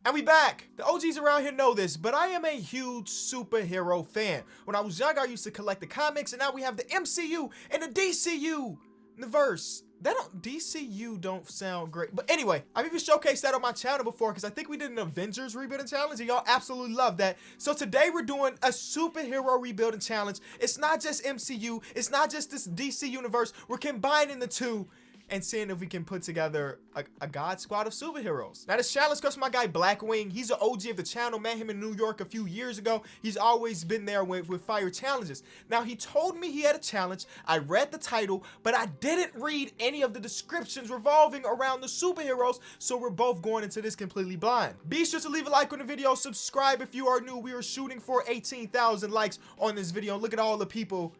And we back. The OGs around here know this, but I am a huge superhero fan. When I was young, I used to collect the comics, and now we have the MCU and the DCU. The verse. DCU don't sound great. But anyway, I've even showcased that on my channel before because I think we did an Avengers rebuilding challenge and y'all absolutely love that. So today we're doing a superhero rebuilding challenge. It's not just MCU. It's not just this DC universe. We're combining the two and seeing if we can put together a god squad of superheroes. Now this challenge comes from my guy Blackwing. He's an OG of the channel. Met him in New York a few years ago. He's always been there with fire challenges. Now he told me he had a challenge. I read the title, but I didn't read any of the descriptions revolving around the superheroes, so we're both going into this completely blind. Be sure to leave a like on the video, subscribe if you are new. We are shooting for 18,000 likes on this video. Look at all the people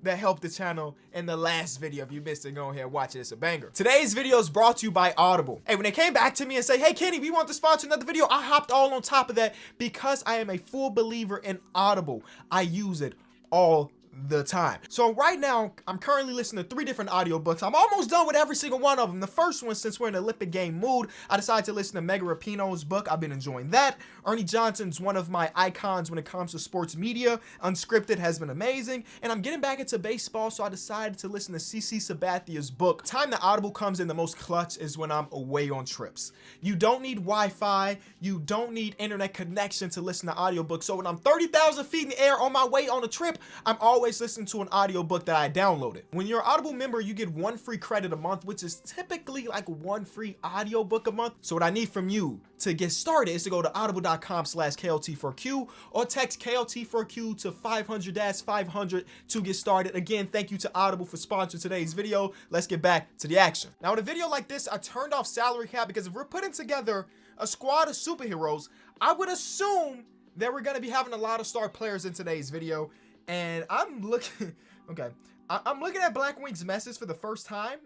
that helped the channel in the last video. If you missed it, go ahead and watch it. It's a banger. Today's video is brought to you by Audible. Hey, when they came back to me and say, hey Kenny, we want to sponsor another video, I hopped all on top of that because I am a full believer in Audible. I use it all the time. So right now, I'm currently listening to 3 different audiobooks. I'm almost done with every single one of them. The first one, since we're in the Olympic game mood, I decided to listen to Mega Rapinoe's book. I've been enjoying that. Ernie Johnson's one of my icons when it comes to sports media. Unscripted has been amazing. And I'm getting back into baseball, so I decided to listen to CC Sabathia's book. The time the Audible comes in the most clutch is when I'm away on trips. You don't need Wi-Fi. You don't need internet connection to listen to audiobooks. So when I'm 30,000 feet in the air on my way on a trip, I'm always listening to an audiobook that I downloaded. When you're an Audible member, you get 1 free credit a month, which is typically like 1 free audiobook a month. So what I need from you to get started is to go to audible.com/KLT4Q or text KLT4Q to 500-500 to get started. Again, thank you to Audible for sponsoring today's video. Let's get back to the action. Now, in a video like this, I turned off salary cap because if we're putting together a squad of superheroes, I would assume that we're going to be having a lot of star players in today's video. And I'm looking, okay, I'm looking at Blackwing's message for the first time.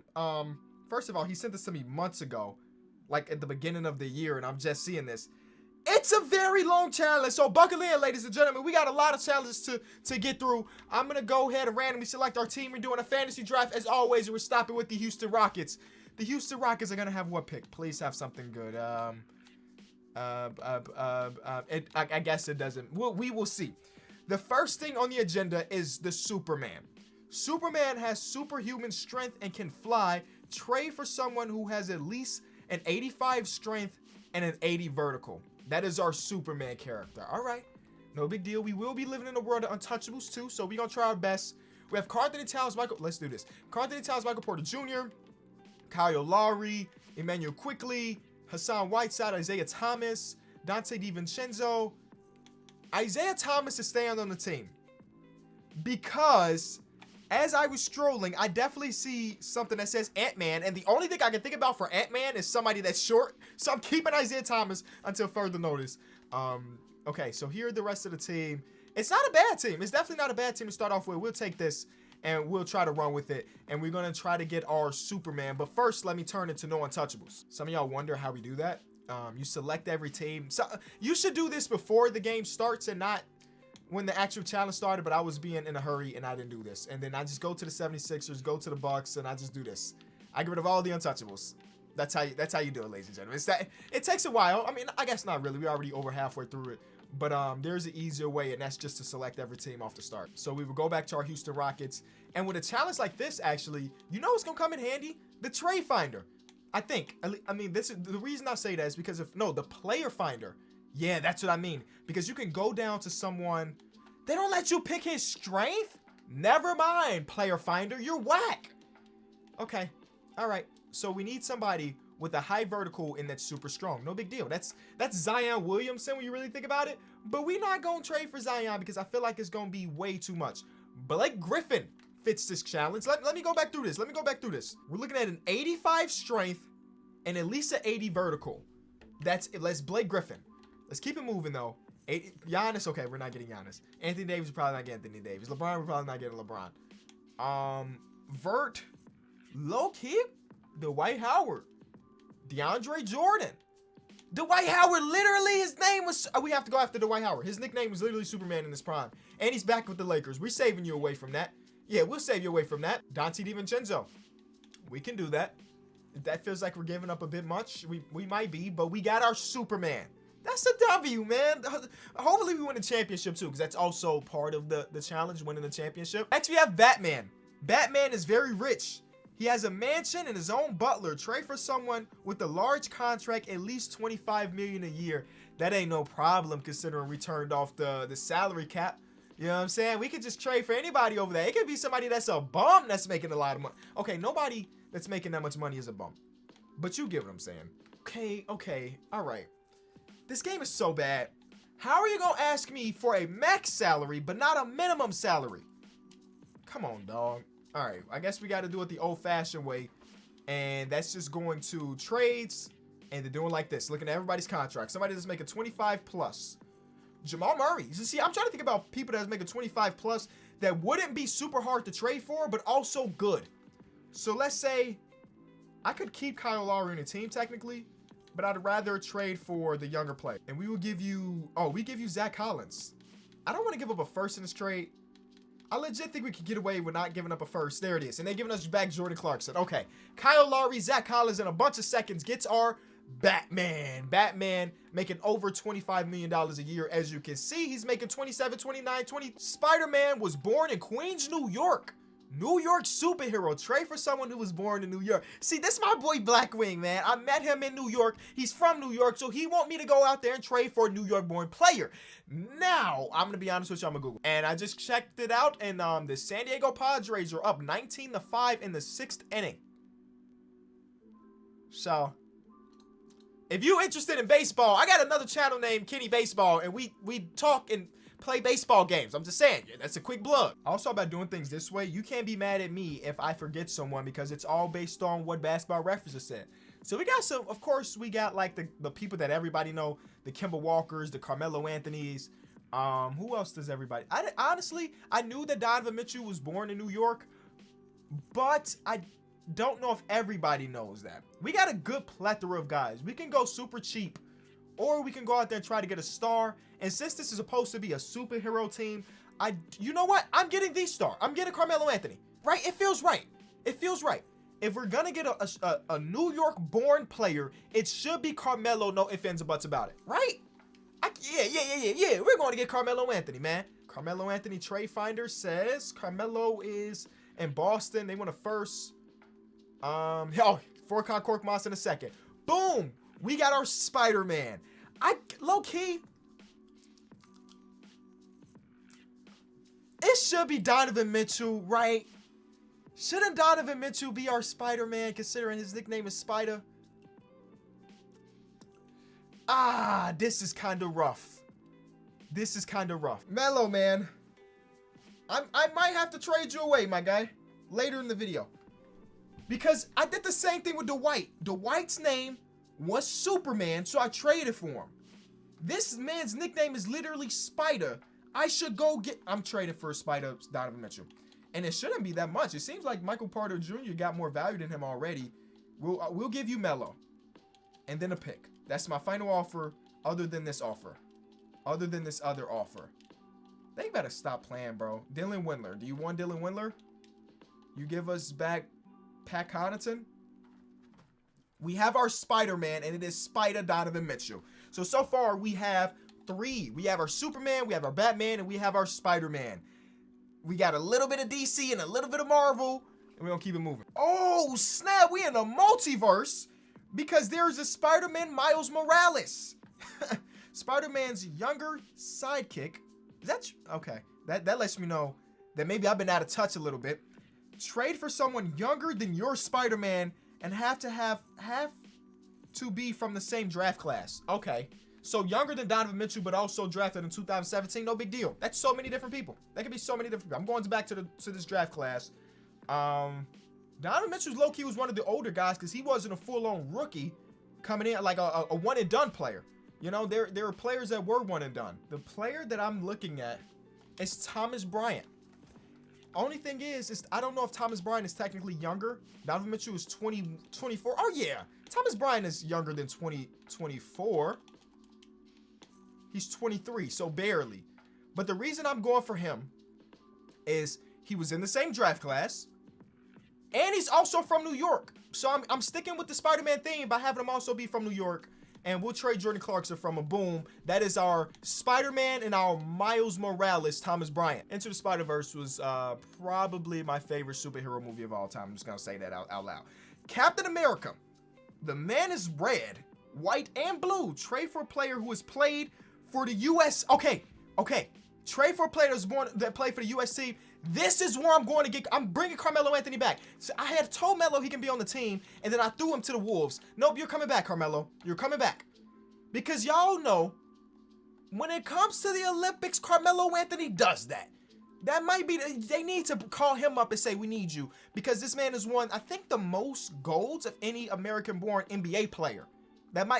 First of all, he sent this to me months ago, like at the beginning of the year, and I'm just seeing this. It's a very long challenge, so buckle in, ladies and gentlemen. We got a lot of challenges to get through. I'm gonna go ahead and randomly select our team. We're doing a fantasy draft as always, and we're stopping with the Houston Rockets. The Houston Rockets are gonna have what pick? Please have something good. I guess it doesn't. We will see. The first thing on the agenda is the Superman. Superman has superhuman strength and can fly. Trade for someone who has at least an 85 strength and an 80 vertical. That is our Superman character. All right, no big deal. We will be living in a world of untouchables too, so we're gonna try our best. We have Carlton Towns, let's do this. Carlton Towns, Michael Porter Jr., Kyle Lowry, Emmanuel Quickley, Hassan Whiteside, Isaiah Thomas, Dante DiVincenzo. Isaiah Thomas is staying on the team because as I was strolling, I definitely see something that says Ant-Man, and the only thing I can think about for Ant-Man is somebody that's short, so I'm keeping Isaiah Thomas until further notice. Okay, so here are the rest of the team. It's not a bad team. It's definitely not a bad team to start off with. We'll take this and we'll try to run with it, and we're gonna try to get our Superman. But first, let me turn it to no untouchables. Some of y'all wonder how we do that. You select every team. So you should do this before the game starts and not when the actual challenge started, but I was being in a hurry and I didn't do this. And then I just go to the 76ers, go to the Bucks, and I just do this. I get rid of all the untouchables. That's how you do it, ladies and gentlemen. It takes a while. I mean, I guess not really. We're already over halfway through it. But there's an easier way, and that's just to select every team off the start. So we will go back to our Houston Rockets. And with a challenge like this, actually, you know what's going to come in handy? The trade finder. I think. I mean, this is the reason I say that is because the player finder. Yeah, that's what I mean. Because you can go down to someone. They don't let you pick his strength? Never mind, player finder. You're whack. Okay. All right. So we need somebody with a high vertical and that's super strong. No big deal. That's Zion Williamson when you really think about it. But we're not going to trade for Zion because I feel like it's going to be way too much. Blake Griffin fits this challenge. Let me go back through this. We're looking at an 85 strength and at least an 80 vertical. That's Blake Griffin. Let's keep it moving though. Giannis, okay, we're not getting Giannis. Anthony Davis, we're probably not getting Anthony Davis. LeBron, we're probably not getting LeBron. Vert, low key, Dwight Howard, DeAndre Jordan. Dwight Howard, literally, his name was. We have to go after Dwight Howard. His nickname was literally Superman in his prime, and he's back with the Lakers. We're saving you away from that. Yeah, we'll save you away from that. Dante DiVincenzo, we can do that. That feels like we're giving up a bit much. We might be, but we got our Superman. That's a W, man. Hopefully we win the championship too, because that's also part of the challenge, winning the championship. Next, we have Batman. Batman is very rich. He has a mansion and his own butler. Trade for someone with a large contract, at least $25 million a year. That ain't no problem considering we turned off the salary cap. You know what I'm saying? We could just trade for anybody over there. It could be somebody that's a bum that's making a lot of money. Okay, nobody that's making that much money is a bum. But you get what I'm saying. Okay, all right. This game is so bad. How are you gonna ask me for a max salary but not a minimum salary? Come on, dog. All right, I guess we got to do it the old-fashioned way, and that's just going to trades, and they're doing like this, looking at everybody's contract. Somebody that's making 25 plus. Jamal Murray. You see, I'm trying to think about people that's making 25 plus that wouldn't be super hard to trade for, but also good. So let's say I could keep Kyle Lowry in the team technically, but I'd rather trade for the younger player. And we will give you, we give you Zach Collins. I don't want to give up a first in this trade. I legit think we could get away with not giving up a first. There it is. And they're giving us back Jordan Clarkson. Okay. Kyle Lowry, Zach Collins, in a bunch of seconds gets our Batman. Batman making over $25 million a year. As you can see, he's making 27, 29, 20. Spider-Man was born in Queens, New York. New York superhero. Trade for someone who was born in New York. See, this is my boy Blackwing, man. I met him in New York. He's from New York, so he want me to go out there and trade for a New York born player. Now, I'm going to be honest with you, I'm going to Google. And I just checked it out, and the San Diego Padres are up 19-5 in the 6th inning. So, if you're interested in baseball, I got another channel named Kenny Baseball, and we talk and play baseball games. I'm just saying, that's a quick plug. Also, about doing things this way, you can't be mad at me if I forget someone because it's all based on what Basketball References said. So we got some, of course, we got like the people that everybody know, the Kemba Walkers, the Carmelo Anthonys. Who else does everybody? Honestly, I knew that Donovan Mitchell was born in New York, but I don't know if everybody knows that. We got a good plethora of guys. We can go super cheap, or we can go out there and try to get a star. And since this is supposed to be a superhero team, you know what? I'm getting the star. I'm getting Carmelo Anthony. Right? It feels right. It feels right. If we're gonna get a New York-born player, it should be Carmelo. No ifs, ands, or buts about it. Right? Yeah. We're going to get Carmelo Anthony, man. Carmelo Anthony Trade Finder says Carmelo is in Boston. They want a first. Furkan Korkmaz in a second. Boom! We got our Spider-Man. Low-key, it should be Donovan Mitchell, right? Shouldn't Donovan Mitchell be our Spider-Man, considering his nickname is Spider? This is kind of rough. This is kind of rough. Melo, man. I might have to trade you away, my guy, later in the video. Because I did the same thing with Dwight. Dwight's name was Superman, so I traded for him. This man's nickname is literally Spider. I'm trading for Spider Donovan Mitchell. And it shouldn't be that much. It seems like Michael Porter Jr. got more value than him already. We'll give you Melo. And then a pick. That's my final offer, other than this offer. Other than this other offer. They better stop playing, bro. Dylan Windler. Do you want Dylan Windler? You give us back Pat Connaughton? We have our Spider-Man, and it is Spider Donovan Mitchell. So far, we have 3. We have our Superman, we have our Batman, and we have our Spider-Man. We got a little bit of DC and a little bit of Marvel, and we're going to keep it moving. Oh, snap. We in a multiverse because there's a Spider-Man Miles Morales. Spider-Man's younger sidekick. Is that okay? That lets me know that maybe I've been out of touch a little bit. Trade for someone younger than your Spider-Man and have to be from the same draft class. Okay. So younger than Donovan Mitchell, but also drafted in 2017. No big deal. That's so many different people. That could be so many different people. I'm going back to this draft class. Donovan Mitchell's low-key was one of the older guys because he wasn't a full-on rookie coming in like a one-and-done player. You know, there are players that were one-and-done. The player that I'm looking at is Thomas Bryant. Only thing is I don't know if Thomas Bryant is technically younger. Donovan Mitchell is 24. Oh, yeah. Thomas Bryant is younger than 24. He's 23, so barely. But the reason I'm going for him is he was in the same draft class, and he's also from New York. So I'm sticking with the Spider-Man theme by having him also be from New York. and we'll trade Jordan Clarkson from a boom. That is our Spider-Man and our Miles Morales, Thomas Bryant. Into the Spider-Verse was probably my favorite superhero movie of all time. I'm just gonna say that out loud. Captain America. The man is red, white, and blue. Trade for a player who has played for the U.S. Okay. Trade for a player that played for the U.S. team. This is where I'm going to get. I'm bringing Carmelo Anthony back. So I had told Melo he can be on the team, and then I threw him to the Wolves. Nope, you're coming back, Carmelo. You're coming back. Because y'all know, when it comes to the Olympics, Carmelo Anthony does that. That might be, they need to call him up and say, we need you. Because this man has won, I think, the most golds of any American-born NBA player.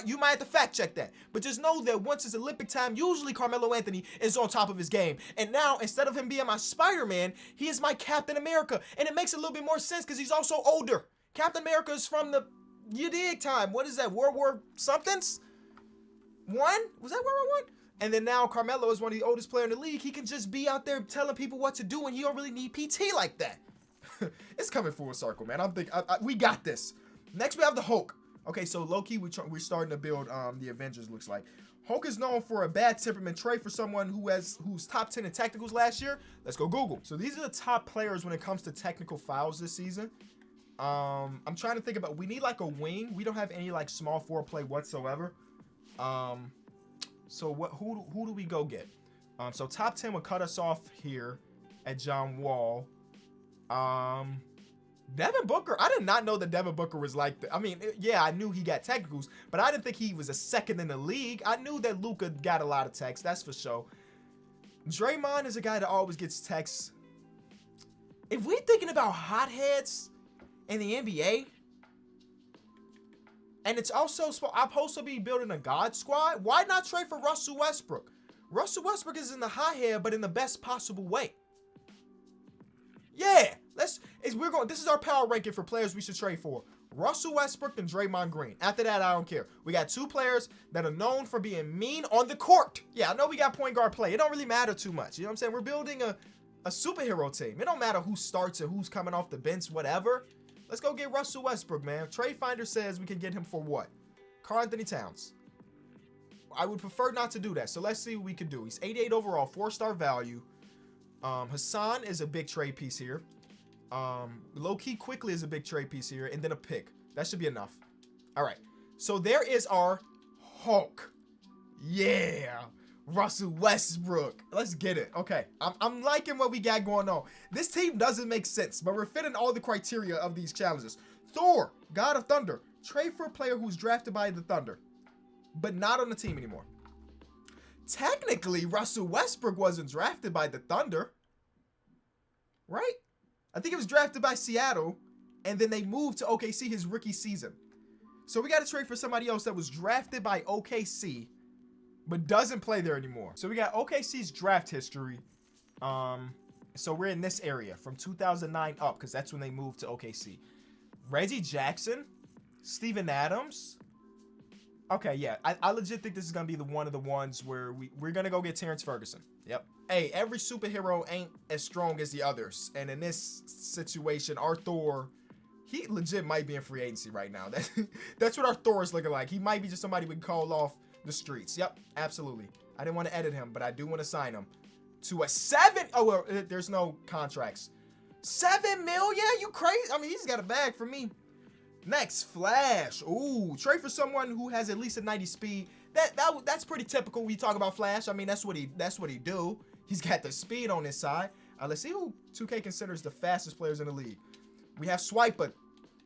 You might have to fact check that. But just know that once it's Olympic time, usually Carmelo Anthony is on top of his game. And now, instead of him being my Spider-Man, he is my Captain America. And it makes a little bit more sense because he's also older. Captain America is from the, you dig time. What is that, World War somethings? One? Was that World War One? And then now Carmelo is one of the oldest players in the league. He can just be out there telling people what to do, and he don't really need PT like that. It's coming full circle, man. We got this. Next, we have the Hulk. Okay, so low-key, we're starting to build the Avengers, looks like. Hulk is known for a bad temperament. Trade for someone who's top 10 in technicals last year. Let's go Google. So these are the top players when it comes to technical fouls this season. I'm trying to think about, we need like a wing. We don't have any like small forward play whatsoever. So who do we go get? So top 10 would cut us off here at John Wall. Devin Booker, I did not know that Devin Booker was like that. I mean, yeah, I knew he got technicals, but I didn't think he was a second in the league. I knew that Luka got a lot of texts, that's for sure. Draymond is a guy that always gets texts. If we're thinking about hotheads in the NBA, and it's also, I'm supposed to be building a God squad, why not trade for Russell Westbrook? Russell Westbrook is in the hothead, but in the best possible way. Yeah, this is our power ranking for players we should trade for. Russell Westbrook and Draymond Green. After that, I don't care. We got two players that are known for being mean on the court. Yeah, I know we got point guard play. It don't really matter too much. You know what I'm saying? We're building a superhero team. It don't matter who starts or who's coming off the bench, whatever. Let's go get Russell Westbrook, man. Trade Finder says we can get him for what? Karl Anthony Towns. I would prefer not to do that. So let's see what we can do. He's 88 overall, 4-star value. Hassan is a big trade piece here. Low-key quickly is a big trade piece here, and then a pick. That should be enough. All right. So there is our Hulk. Yeah. Russell Westbrook. Let's get it. Okay. I'm liking what we got going on. This team doesn't make sense, but we're fitting all the criteria of these challenges. Thor, God of Thunder. Trade for a player who's drafted by the Thunder, but not on the team anymore. Technically, Russell Westbrook wasn't drafted by the Thunder, right? I think it was drafted by Seattle, and then they moved to OKC his rookie season. So we got to trade for somebody else that was drafted by OKC, but doesn't play there anymore. So we got OKC's draft history. So we're in this area from 2009 up, because that's when they moved to OKC. Reggie Jackson, Steven Adams. Okay, yeah, I legit think this is gonna be one of the ones where we're gonna go get Terrence Ferguson. Yep. Hey, every superhero ain't as strong as the others, and in this situation, our Thor, he legit might be in free agency right now. That's what our Thor is looking like. He might be just somebody we can call off the streets. Yep, absolutely. I didn't want to edit him, but I do want to sign him to a 7. Oh, well, there's no contracts. 7 million? You crazy? I mean, he's got a bag for me. Next, Flash. Ooh, trade for someone who has at least a 90 speed. That's pretty typical when you talk about Flash. I mean, that's what he do. He's got the speed on his side. Let's see who 2K considers the fastest players in the league. We have Swiper,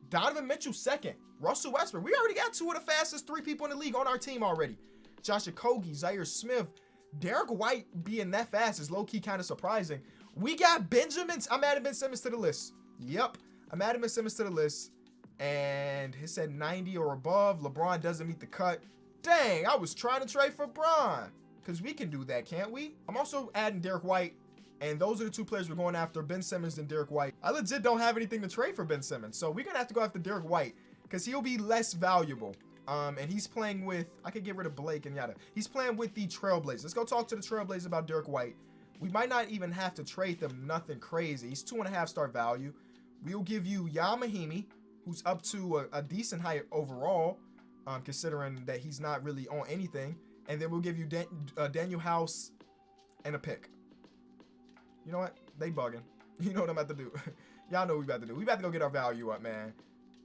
Donovan Mitchell second, Russell Westbrook. We already got two of the fastest 3 people in the league on our team already. Josh Okogie, Zaire Smith, Derek White being that fast is low-key kind of surprising. We got Benjamins. I'm adding Ben Simmons to the list. Yep, I'm adding Ben Simmons to the list. And he said 90 or above. LeBron doesn't meet the cut. Dang, I was trying to trade for Bron. Because we can do that, can't we? I'm also adding Derek White. And those are the 2 players we're going after, Ben Simmons and Derek White. I legit don't have anything to trade for Ben Simmons. So we're going to have to go after Derek White. Because he'll be less valuable. And he's playing with, I could get rid of Blake and yada. He's playing with the Trailblazers. Let's go talk to the Trailblazers about Derek White. We might not even have to trade them nothing crazy. He's 2.5-star value. We'll give you Yamahimi, who's up to a decent height overall. considering that he's not really on anything. And then we'll give you Daniel House and a pick. You know what? They bugging. You know what I'm about to do. Y'all know what we about to do. We about to go get our value up, man.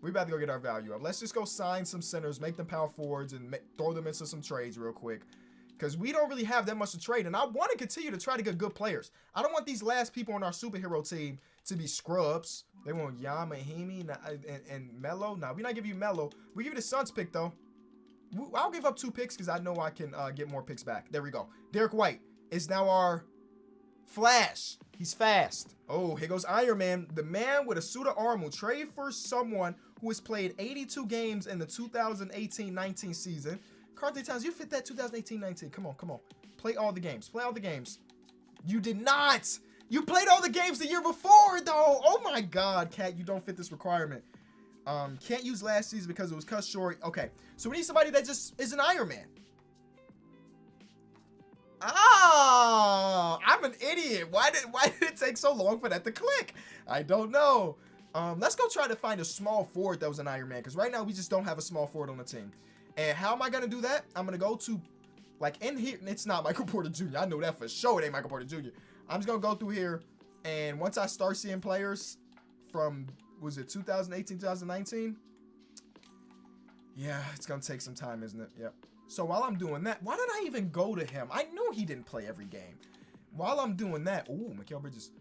We about to go get our value up. Let's just go sign some centers, make them power forwards, and throw them into some trades real quick. Because we don't really have that much to trade. And I want to continue to try to get good players. I don't want these last people on our superhero team to be scrubs. They want Yamahimi and Melo. Nah, we're not giving you Melo. We give you the Suns pick, though. I'll give up 2 picks because I know I can get more picks back. There we go. Derek White is now our Flash. He's fast. Oh, here goes Iron Man. The man with a suit of armor will trade for someone who has played 82 games in the 2018-19 season. Carly Towns, you fit that 2018-19. Come on, come on. Play all the games. Play all the games. You did not. You played all the games the year before, though. Oh, my God, Cat. You don't fit this requirement. Can't use last season because it was cut short. Okay, so we need somebody that just is an Iron Man. Ah, I'm an idiot. Why did it take so long for that to click? I don't know. Let's go try to find a small forward that was an Iron Man, because right now we just don't have a small forward on the team. And how am I gonna do that? I'm gonna go to, like, in here. It's not Michael Porter Jr. I know that for sure. It ain't Michael Porter Jr. I'm just gonna go through here, and once I start seeing players from, was it 2018, 2019? Yeah, it's gonna take some time, isn't it? Yep. So while I'm doing that, why did I even go to him? I knew he didn't play every game. While I'm doing that, ooh, Mikal Bridges.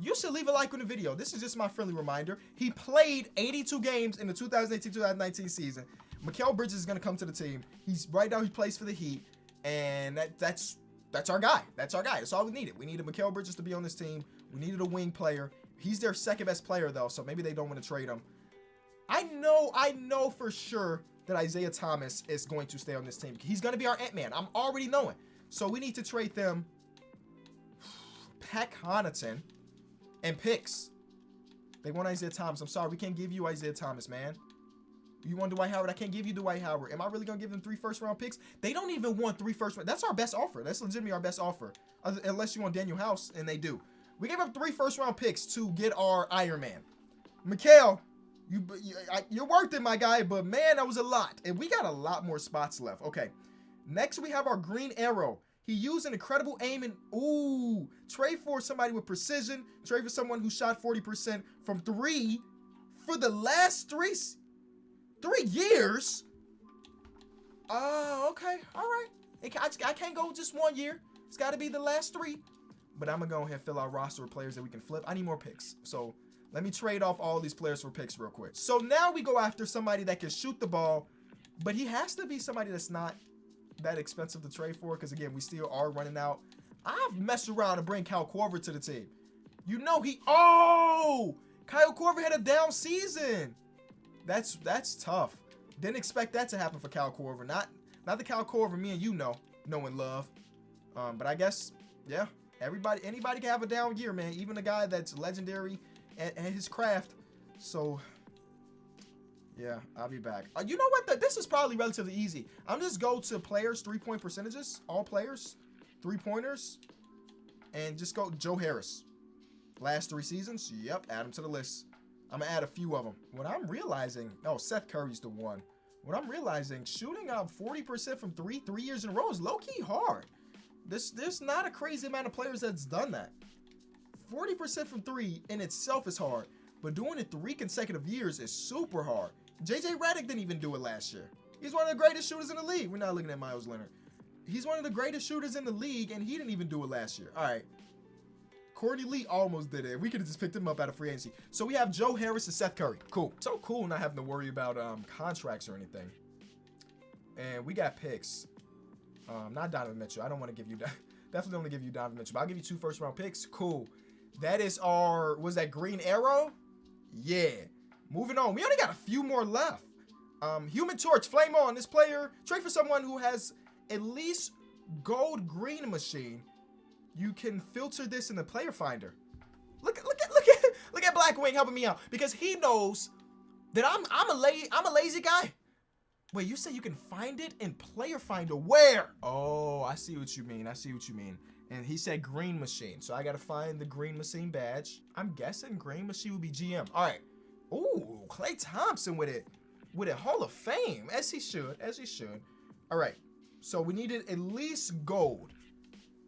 You should leave a like on the video. This is just my friendly reminder. He played 82 games in the 2018-2019 season. Mikal Bridges is gonna come to the team. He's right now. He plays for the Heat, and that's our guy. That's our guy. That's all we needed. We needed Mikal Bridges to be on this team. We needed a wing player. He's their second best player though, so maybe they don't want to trade him. I know for sure that Isaiah Thomas is going to stay on this team. He's going to be our Ant-Man. I'm already knowing. So we need to trade them Pat Connaughton and picks. They want Isaiah Thomas. I'm sorry. We can't give you Isaiah Thomas, man. You want Dwight Howard? I can't give you Dwight Howard. Am I really going to give them 3 first-round picks? They don't even want 3 first-round. That's our best offer. That's legitimately our best offer. Unless you want Daniel House, and they do. We gave up 3 first-round picks to get our Iron Man. Mikal, you're worth it, my guy, but man, that was a lot. And we got a lot more spots left. Okay, next we have our Green Arrow. He used an incredible aim and, ooh, trade for somebody with precision. Trade for someone who shot 40% from 3 for the last 3 years. Okay, all right. I can't go just 1 year. It's got to be the last 3. But I'm going to go ahead and fill out roster with players that we can flip. I need more picks. So let me trade off all these players for picks real quick. So now we go after somebody that can shoot the ball, but he has to be somebody that's not that expensive to trade for, because again, we still are running out. I've messed around and bring Kyle Korver to the team. You know Kyle Korver had a down season. That's tough. Didn't expect that to happen for Kyle Korver. Not the Kyle Korver me and you know and love. But I guess, yeah, anybody can have a down year, man. Even a guy that's legendary at his craft. So yeah, I'll be back. You know what? This is probably relatively easy. I'm just go to players 3-point percentages, all players, 3-pointers, and just go Joe Harris. Last 3 seasons, yep, add them to the list. I'm gonna add a few of them. What I'm realizing, Seth Curry's the one. What I'm realizing, shooting up 40% from 3 years in a row is low-key hard. There's not a crazy amount of players that's done that. 40% from 3 in itself is hard, but doing it 3 consecutive years is super hard. JJ Redick didn't even do it last year. He's one of the greatest shooters in the league. We're not looking at Myles Leonard. He's one of the greatest shooters in the league, and he didn't even do it last year. All right. Courtney Lee almost did it. We could have just picked him up out of free agency. So we have Joe Harris and Seth Curry. Cool. So cool not having to worry about contracts or anything. And we got picks. Not Donovan Mitchell. I don't want to give you definitely only give you Donovan Mitchell, but I'll give you 2 first-round picks. Cool. That is our, was that Green Arrow? Yeah. Moving on. We only got a few more left. Human Torch, Flame On. This player, trade for someone who has at least gold green machine. You can filter this in the player finder. Look at Blackwing helping me out, because he knows that I'm a lazy guy. Wait, you say you can find it in player finder? Where? Oh, I see what you mean. And he said green machine, so I gotta find the green machine badge. I'm guessing green machine would be GM. All right. Ooh, Klay Thompson with it. with a Hall of Fame, as he should, as he should. All right, so we needed at least gold.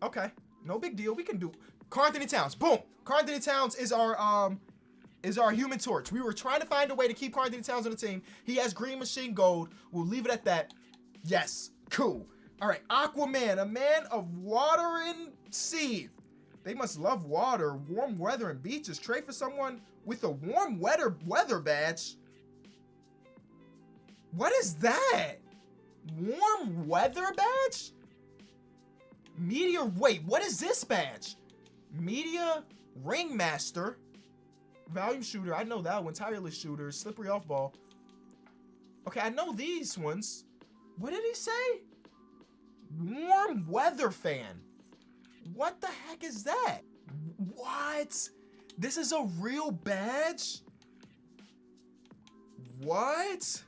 Okay, no big deal. We can do Karl Anthony Towns. Boom. Karl Anthony Towns is our Human Torch. We were trying to find a way to keep Karl Anthony Towns on the team. He has Green Machine Gold. We'll leave it at that. Yes, cool. All right, Aquaman, a man of water and sea. They must love water, warm weather, and beaches. Trade for someone with a warm weather badge. What is that? Warm weather badge? Media, wait, what is this badge? Media Ringmaster. Volume Shooter, I know that one. Tireless Shooter, Slippery Off Ball. Okay, I know these ones. What did he say? Warm Weather Fan. What the heck is that? What? This is a real badge? What?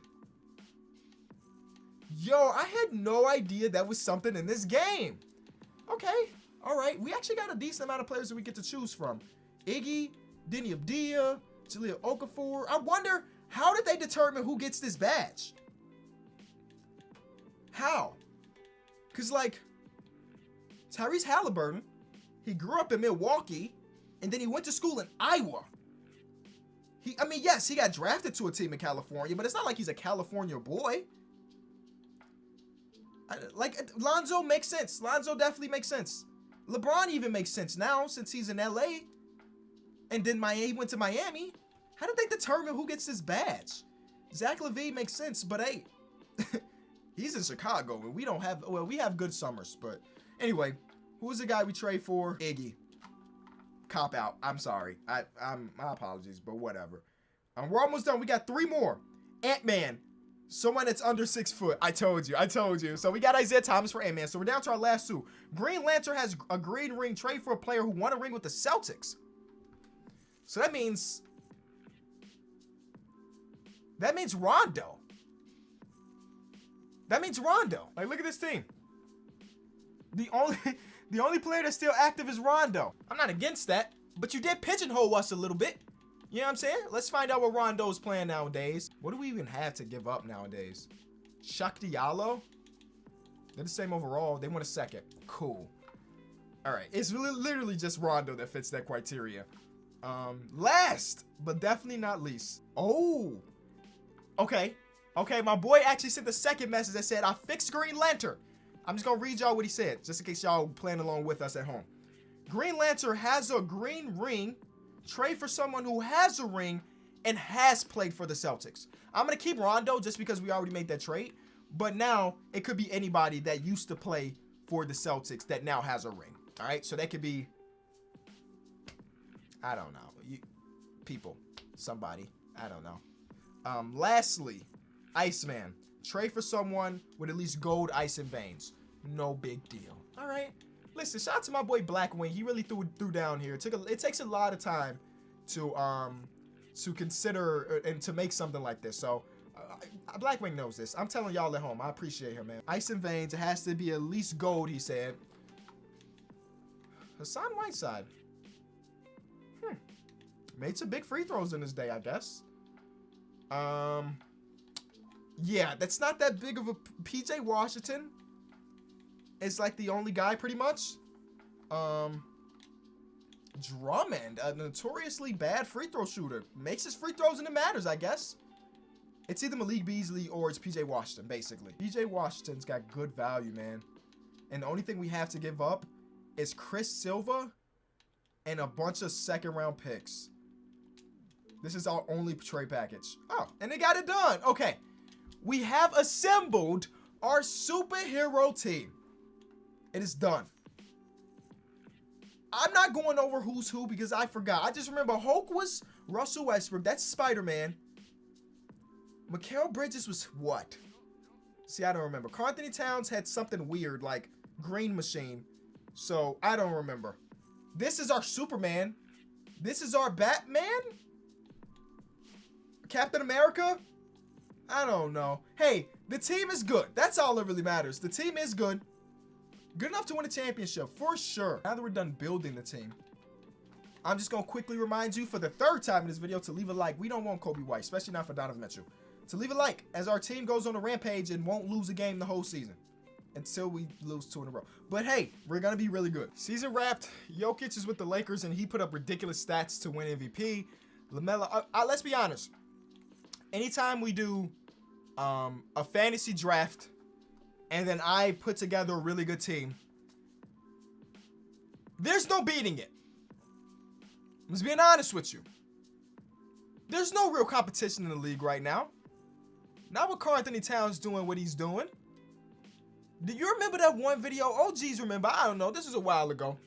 Yo, I had no idea that was something in this game. Okay, all right. We actually got a decent amount of players that we get to choose from. Iggy, Denny Abdia, Jaleel Okafor. I wonder, how did they determine who gets this badge? How? Because, like, Tyrese Halliburton, he grew up in Milwaukee, and then he went to school in Iowa. I mean, yes, he got drafted to a team in California, but it's not like he's a California boy. Lonzo makes sense. Lonzo definitely makes sense. LeBron even makes sense now since he's in LA. And then he went to Miami. How did they determine who gets this badge? Zach LaVine makes sense, but hey, he's in Chicago and we don't have, well, we have good summers. But anyway, who's the guy we trade for? Iggy. Cop out. I'm sorry. My apologies, but whatever. We're almost done. We got 3 more. Ant-Man. Someone that's under 6 foot. I told you. So we got Isaiah Thomas for Ant-Man. So we're down to our last 2. Green Lantern has a green ring. Trade for a player who won a ring with the Celtics. So that means Rondo. Like, look at this team. The only player that's still active is Rondo. I'm not against that, but you did pigeonhole us a little bit. You know what I'm saying? Let's find out what Rondo's playing nowadays. What do we even have to give up nowadays? Shaq Diallo? They're the same overall. They want a second. Cool. All right. It's literally just Rondo that fits that criteria. Last, but definitely not least. Oh. Okay. Okay, my boy actually sent the second message that said, I fixed Green Lantern. I'm just going to read y'all what he said, just in case y'all playing along with us at home. Green Lantern has a green ring. Trade for someone who has a ring and has played for the Celtics. I'm going to keep Rondo just because we already made that trade. But now it could be anybody that used to play for the Celtics that now has a ring. All right. So that could be, I don't know. Somebody. I don't know. Lastly, Iceman. Trade for someone with at least gold, ice, and veins. No big deal. All right. Listen, shout out to my boy Blackwing. He really threw down here. It takes a lot of time to consider and to make something like this. So Blackwing knows this. I'm telling y'all at home. I appreciate him, man. Ice and veins. It has to be at least gold, he said. Hassan Whiteside. Made some big free throws in his day, I guess. Yeah, that's not that big of a PJ Washington. It's like the only guy pretty much. Drummond, a notoriously bad free throw shooter. Makes his free throws and it matters, I guess. It's either Malik Beasley or it's PJ Washington, basically. PJ Washington's got good value, man. And the only thing we have to give up is Chris Silva and a bunch of second-round picks. This is our only trade package. Oh, and they got it done. Okay. We have assembled our superhero team. It is done. I'm not going over who's who because I forgot. I just remember Hulk was Russell Westbrook. That's Spider-Man. Mikal Bridges was what? See, I don't remember. Karl Anthony Towns had something weird like Green Machine. So, I don't remember. This is our Superman. This is our Batman? Captain America? I don't know. Hey, the team is good. That's all that really matters. The team is good. Good enough to win a championship, for sure. Now that we're done building the team, I'm just going to quickly remind you for the 3rd time in this video to leave a like. We don't want Kobe White, especially not for Donovan Mitchell. to leave a like as our team goes on a rampage and won't lose a game the whole season until we lose 2 in a row. But hey, we're gonna be really good. Season wrapped. Jokic is with the Lakers and he put up ridiculous stats to win MVP. LaMelo, let's be honest. Anytime we do a fantasy draft and then I put together a really good team, there's no beating it. I'm just being honest with you. There's no real competition in the league right now. Not with Karl Anthony Towns doing what he's doing. Do you remember that one video? OGs remember. I don't know. This is a while ago.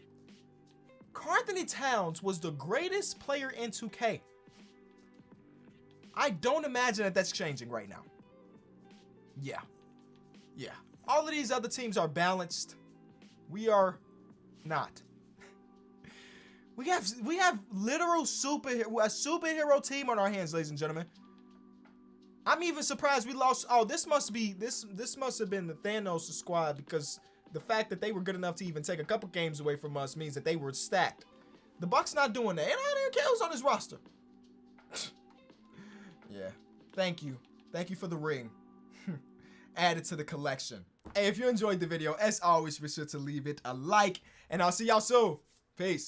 Karl Anthony Towns was the greatest player in 2K. I don't imagine that that's changing right now. Yeah. Yeah. All of these other teams are balanced. We are not. We have literal a superhero team on our hands, ladies and gentlemen. I'm even surprised we lost. Oh, this must have been the Thanos squad, because the fact that they were good enough to even take a couple games away from us means that they were stacked. The Bucks not doing that. And I didn't care who's on this roster. Yeah. Thank you. Thank you for the ring. Add it to the collection. Hey, if you enjoyed the video, as always, be sure to leave it a like, and I'll see y'all soon. Peace.